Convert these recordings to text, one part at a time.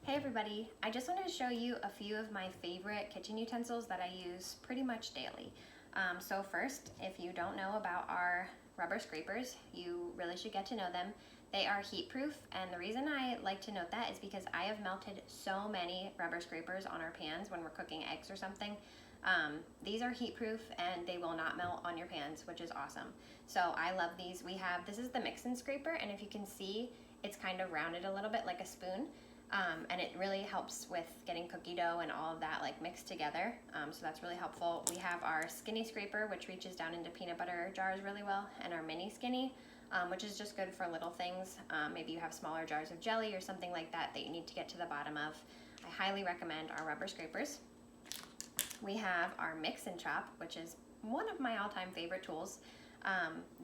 Hey everybody, I just wanted to show you a few of my favorite kitchen utensils that I use pretty much daily. So first, if you don't know about our rubber scrapers, you really should get to know them. They are heat proof, and the reason I like to note that is because I have melted so many rubber scrapers on our pans when we're cooking eggs or something. These are heat proof and they will not melt on your pans, which is awesome. So I love these. This is the mix-in scraper, and if you can see, it's kind of rounded a little bit like a spoon. And it really helps with getting cookie dough and all of that like mixed together. So that's really helpful. We have our skinny scraper, which reaches down into peanut butter jars really well, and our mini skinny, which is just good for little things. Maybe you have smaller jars of jelly or something like that that you need to get to the bottom of. I highly recommend our rubber scrapers. We have our mix and chop, which is one of my all-time favorite tools.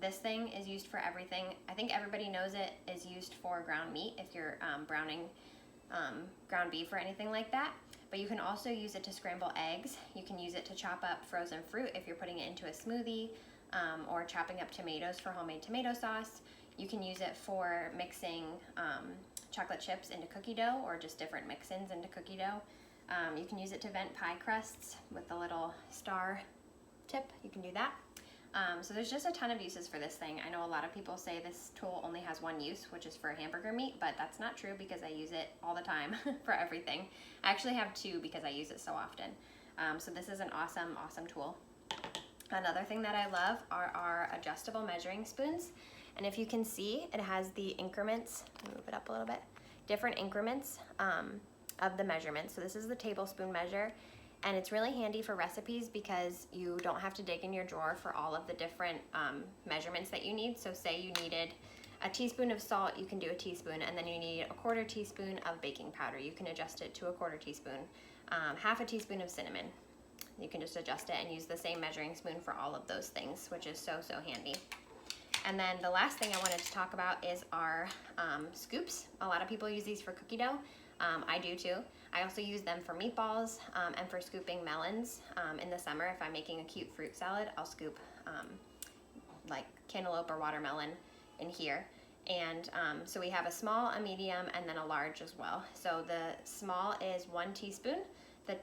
This thing is used for everything. I think everybody knows it is used for ground meat if you're browning ground beef or anything like that, but you can also use it to scramble eggs. You can use it to chop up frozen fruit if you're putting it into a smoothie, or chopping up tomatoes for homemade tomato sauce. You can use it for mixing chocolate chips into cookie dough, or just different mix-ins into cookie dough. You can use it to vent pie crusts with the little star tip. You can do that. So there's just a ton of uses for this thing. I know a lot of people say this tool only has one use, which is for hamburger meat, but that's not true because I use it all the time for everything. I actually have two because I use it so often. So this is an awesome, awesome tool. Another thing that I love are our adjustable measuring spoons. And if you can see, it has the increments, move it up a little bit, different increments of the measurements. So this is the tablespoon measure. And it's really handy for recipes because you don't have to dig in your drawer for all of the different measurements that you need. So say you needed a teaspoon of salt, you can do a teaspoon, and then you need a 1/4 teaspoon of baking powder. You can adjust it to a 1/4 teaspoon. 1/2 teaspoon of cinnamon. You can just adjust it and use the same measuring spoon for all of those things, which is so, so handy. And then the last thing I wanted to talk about is our scoops. A lot of people use these for cookie dough. I do too. I also use them for meatballs and for scooping melons. In the summer, if I'm making a cute fruit salad, I'll scoop like cantaloupe or watermelon in here. And so we have a small, a medium, and then a large as well. So the small is 1 teaspoon, the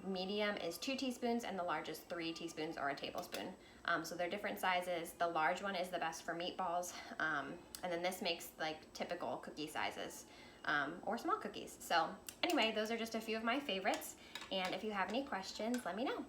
medium is 2 teaspoons, and the large is 3 teaspoons or a tablespoon. So they're different sizes. The large one is the best for meatballs, and then this makes like typical cookie sizes. Or small cookies. So anyway, those are just a few of my favorites, and if you have any questions, let me know.